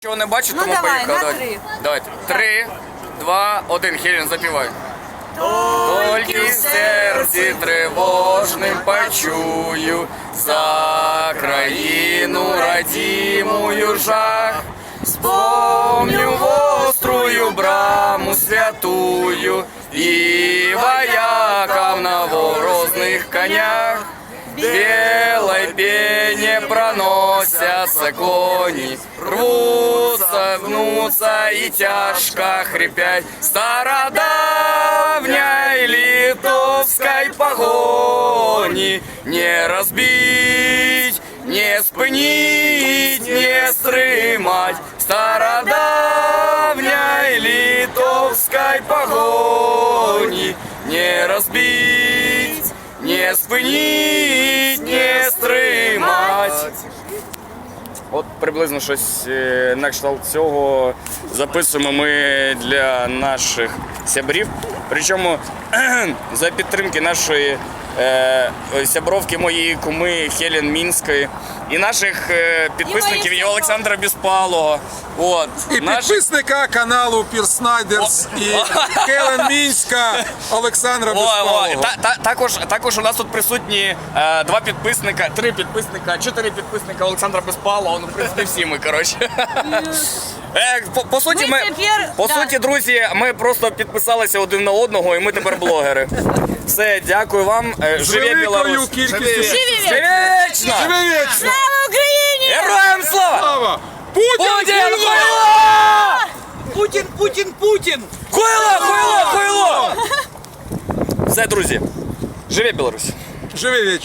Чого не бачу, Ну тому давай, поїхали. на три. Давайте. 3, 2, 1. Хелен, запівай. Тільки в серці тривожним почую за країну родимую жах. Вспомню острую браму святую и вояков на вооруженных конях. В белой пене проносятся кони, рвутся, гнутся и тяжко хрипят стародавней литовской погони. Не разбить, не спынить, не стрымать стародавней литовской погони. Не разбить, не спиніть, не стримать. От приблизно щось на кшталт цього записуємо ми для наших сябрів. Причому за підтримки нашої сябровки моєї куми Хелен Мінської і наших підписників і Олександра Біспалого. От. І підписника каналу Пірснайдерс і Хелен Мінська Олександра Біспалого. Також у нас тут присутні 4 підписника Олександра Біспалого. Ну, в принципі, всі ми, коротше. По суті, друзі, ми просто підписалися один на одного і ми тепер блогери. Все, дякую вам. Живе Білорусь! Кількістю. Живе вічно! Живе вічно! Слава Україні! Героям слава! Слава! Путін! Путін! Путін! Хуйло! Все, друзі, живе Білорусь! Живе вічно!